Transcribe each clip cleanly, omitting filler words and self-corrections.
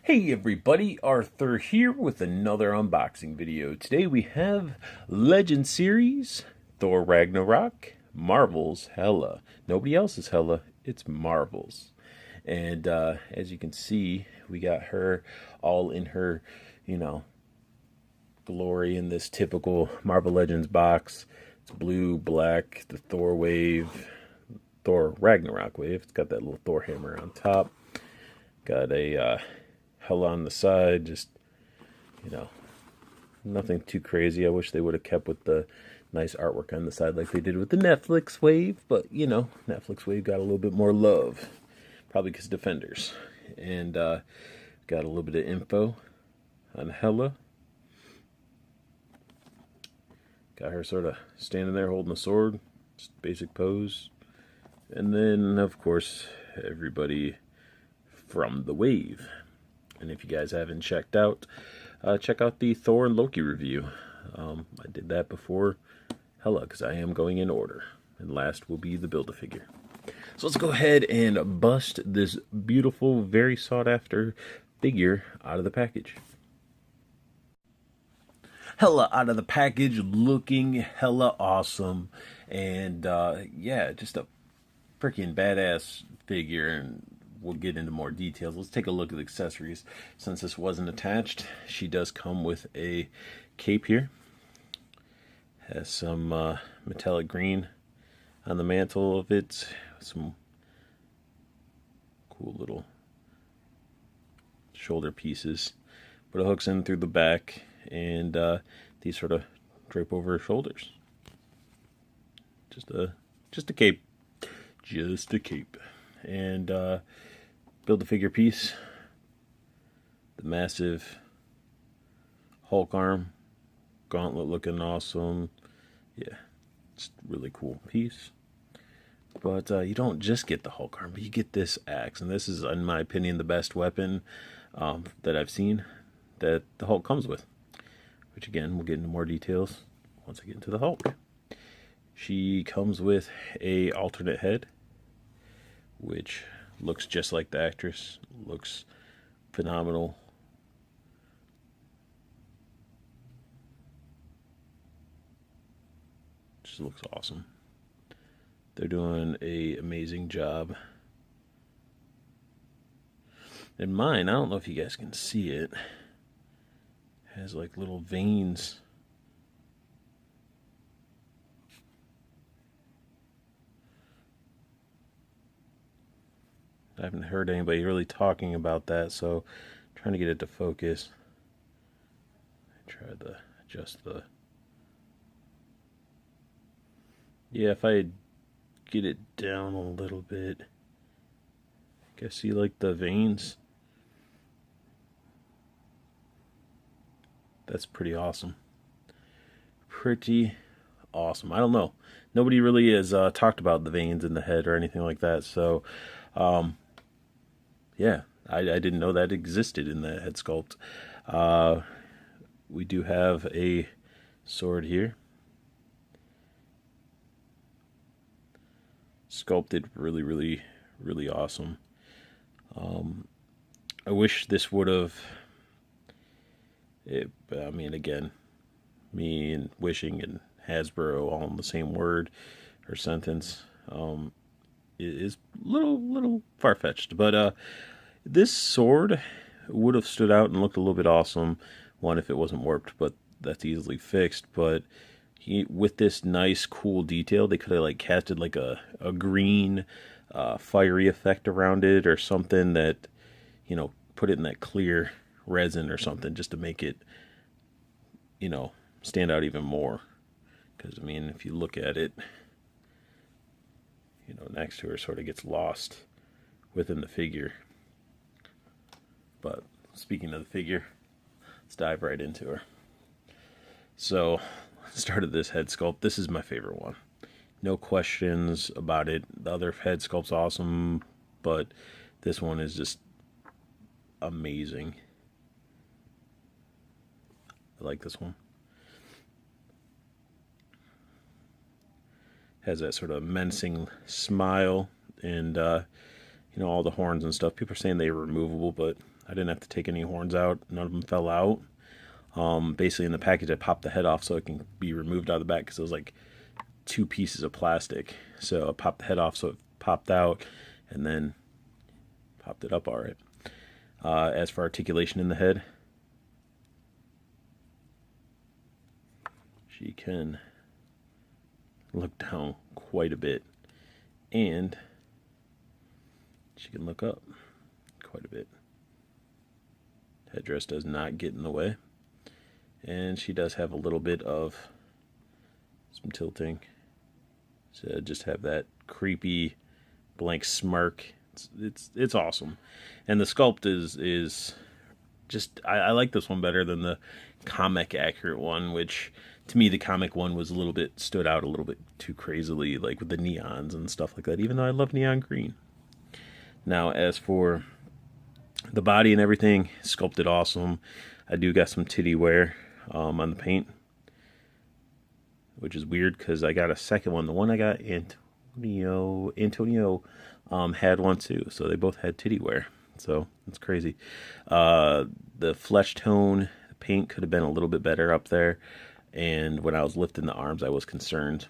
Hey everybody, Arthur here with another unboxing video. Today we have Legend Series, Thor Ragnarock, Marvel's Hela. Nobody else is Hela, it's Marvel's. And as you can see, we got her all in her, glory in this typical Marvel Legends box. It's blue, black, the Thor wave, Thor Ragnarok wave. It's got that little Thor hammer on top. Got a Hela on the side, just, nothing too crazy. I wish they would have kept with the nice artwork on the side like they did with the Netflix wave, but, Netflix wave got a little bit more love, probably because Defenders. And got a little bit of info on Hela. Got her sort of standing there holding a sword, just basic pose. And then, of course, everybody from the wave. And if you guys haven't checked out, check out the Thor and Loki review. I did that before Hela because I am going in order. And last will be the Build-A-Figure. So let's go ahead and bust this beautiful, very sought-after figure out of the package. Hela out of the package, looking hella awesome. And yeah, just a freaking badass figure. And we'll get into more details. Let's take a look at the accessories. Since this wasn't attached, she does come with a cape here. Has some metallic green on the mantle of it. Some cool little shoulder pieces. But it hooks in through the back, and these sort of drape over her shoulders. Just a cape. Just a cape. And Build-A-Figure piece, the massive Hulk arm, gauntlet looking awesome. Yeah, it's a really cool piece. But you don't just get the Hulk arm, but you get this axe. And this is, in my opinion, the best weapon that I've seen that the Hulk comes with. Which, again, we'll get into more details once I get into the Hulk. She comes with a alternate head, which looks just like the actress. Looks phenomenal. Just looks awesome. They're doing an amazing job. And mine, I don't know if you guys can see it, has like little veins. I haven't heard anybody really talking about that, so I'm trying to get it to focus. Try to adjust the... Yeah, if I get it down a little bit, I can see like the veins. That's pretty awesome. Pretty awesome. I don't know. Nobody really has talked about the veins in the head or anything like that, so... yeah, I didn't know that existed in the head sculpt. We do have a sword here. Sculpted really, really, really awesome. I wish this would have... I mean, again, me and wishing and Hasbro all in the same word or sentence. Is a little far-fetched, but this sword would have stood out and looked a little bit awesome, one, if it wasn't warped, but that's easily fixed. But with this nice cool detail, they could have like casted like a green fiery effect around it or something, that put it in that clear resin or something, just to make it stand out even more. Because I mean, if you look at it, next to her, sort of gets lost within the figure. But speaking of the figure, let's dive right into her. So, started this head sculpt. This is my favorite one. No questions about it. The other head sculpt's awesome, but this one is just amazing. I like this one. Has that sort of menacing smile, and you know, all the horns and stuff. People are saying they were removable, but I didn't have to take any horns out. None of them fell out. Basically in the package, I popped the head off so it can be removed out of the back because it was like 2 pieces of plastic. So I popped the head off so it popped out and then popped it up all right. As for articulation in the head, she can look down quite a bit and she can look up quite a bit. Headdress does not get in the way. And she does have a little bit of some tilting. So just have that creepy blank smirk. It's awesome. And the sculpt is just, I like this one better than the comic accurate one, which to me the comic one was a little bit, stood out a little bit too crazily, like with the neons and stuff like that, even though I love neon green. Now as for the body and everything, sculpted awesome. I do got some titty wear on the paint, which is weird because I got a second one. The one I got, Antonio had one too, so they both had titty wear. So it's crazy. The flesh tone paint could have been a little bit better up there, and when I was lifting the arms, I was concerned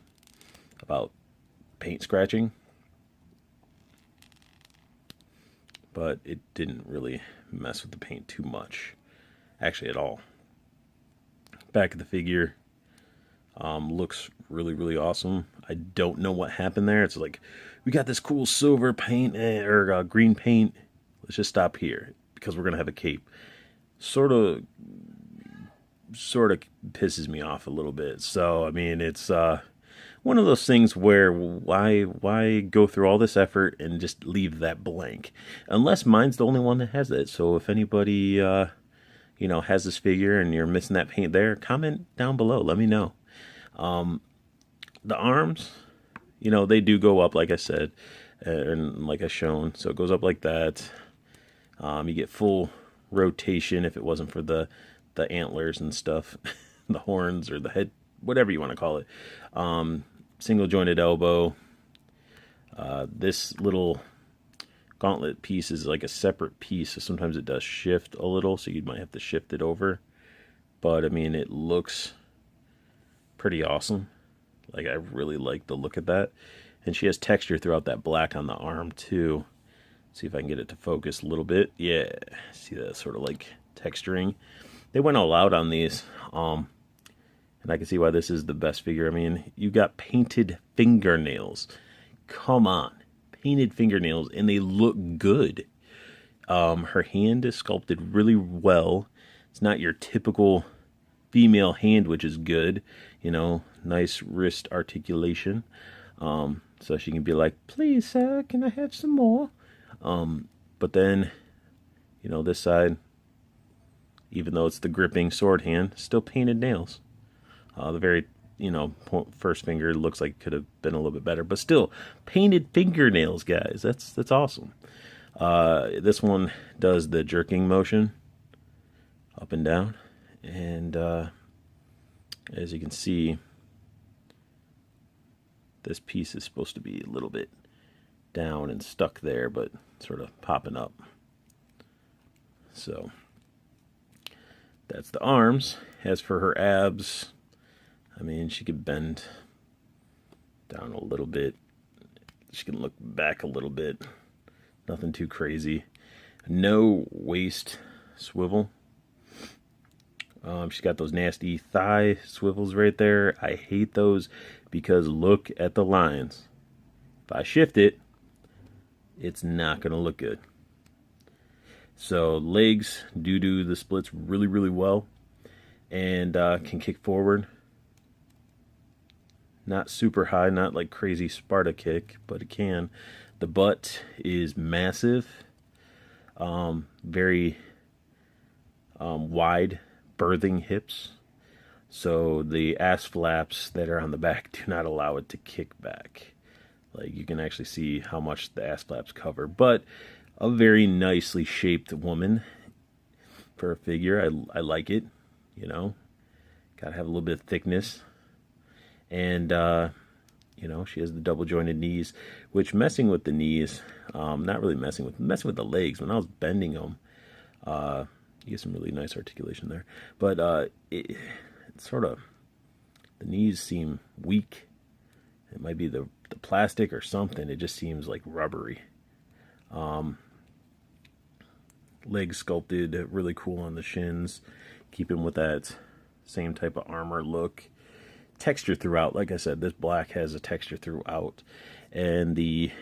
about paint scratching, but it didn't really mess with the paint too much, actually at all. Back of the figure looks really awesome. I don't know what happened there. It's like, we got this cool silver paint or green paint. Let's just stop here because we're gonna have a cape. Sort of pisses me off a little bit. So I mean, it's one of those things where why go through all this effort and just leave that blank? Unless mine's the only one that has it. So if anybody you know, has this figure and you're missing that paint there, comment down below. Let me know. The arms, you know, they do go up, like I said, and like I shown. So it goes up like that. You get full rotation if it wasn't for the antlers and stuff, the horns or the head, whatever you want to call it. Single jointed elbow. This little gauntlet piece is like a separate piece, so sometimes it does shift a little, so you might have to shift it over. But I mean, it looks pretty awesome. Like, I really like the look of that. And she has texture throughout that black on the arm too. See if I can get it to focus a little bit. Yeah, see that sort of like texturing. They went all out on these, and I can see why this is the best figure. I mean, you got painted fingernails. Come on. Painted fingernails, and they look good. Her hand is sculpted really well. It's not your typical female hand, which is good. You know, nice wrist articulation. So she can be like, please, sir, can I have some more? But then, you know, this side, even though it's the gripping sword hand, still painted nails. The very, you know, first finger looks like it could have been a little bit better, but still painted fingernails, guys. That's awesome. This one does the jerking motion up and down, and as you can see, this piece is supposed to be a little bit down and stuck there, but sort of popping up. So that's the arms. As for her abs, I mean, she could bend down a little bit. She can look back a little bit. Nothing too crazy. No waist swivel. She's got those nasty thigh swivels right there. I hate those because look at the lines. If I shift it, it's not going to look good. So legs do the splits really well, and can kick forward. Not super high, not like crazy Sparta kick, but it can. The butt is massive. Very wide birthing hips. So the ass flaps that are on the back do not allow it to kick back. Like, you can actually see how much the ass flaps cover. But a very nicely shaped woman for a figure. I like it, you know. Gotta have a little bit of thickness. And, You know, she has the double jointed knees, which messing with the knees, not really messing with the legs. When I was bending them, you get some really nice articulation there. But it's sort of, the knees seem weak. It might be the plastic or something. It just seems like rubbery. Legs sculpted really cool on the shins, keeping with that same type of armor look. Texture throughout, like I said, this black has a texture throughout, and the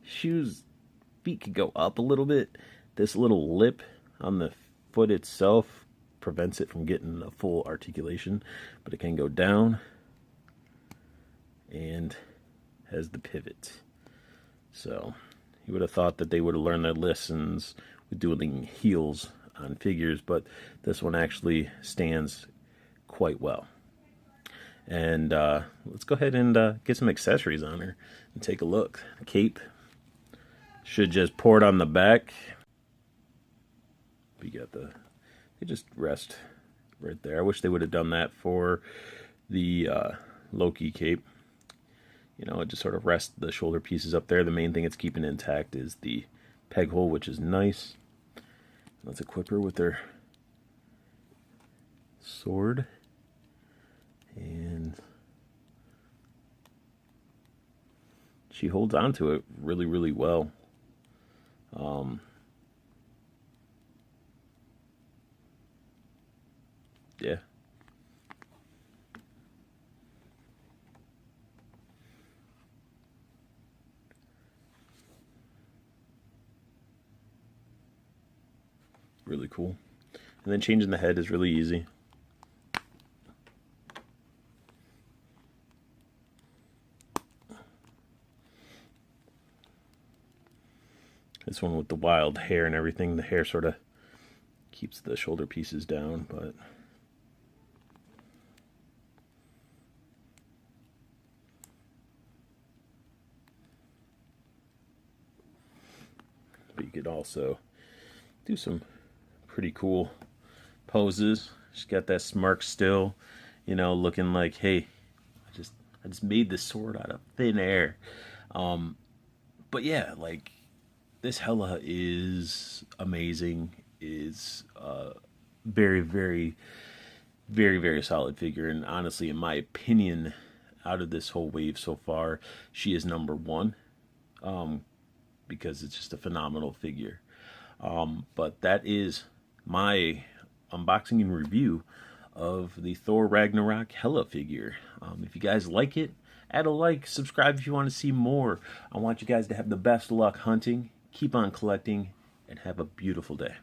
feet could go up a little bit. This little lip on the foot itself prevents it from getting a full articulation, but it can go down and has the pivot. So you would have thought that they would have learned their lessons with doing heels on figures, but this one actually stands quite well. And let's go ahead and get some accessories on her and take a look. The cape should just pour it on the back. We got they just rest right there. I wish they would have done that for the Loki cape. You know, it just sort of rests the shoulder pieces up there. The main thing it's keeping intact is the peg hole, which is nice. Let's equip her with her sword. And she holds on to it really, really well. Yeah. Really cool. And then changing the head is really easy. This one with the wild hair and everything, the hair sort of keeps the shoulder pieces down, but you could also do some pretty cool poses. She's got that smirk still, you know, looking like, hey, I just made this sword out of thin air. But yeah, like, this Hela is amazing. Is very, very, very, very solid figure. And honestly, in my opinion, out of this whole wave so far, she is number one. Because it's just a phenomenal figure. But that is my unboxing and review of the Thor Ragnarock Hela figure. If you guys like it, add a like, subscribe if you want to see more. I want you guys to have the best luck hunting, keep on collecting, and have a beautiful day.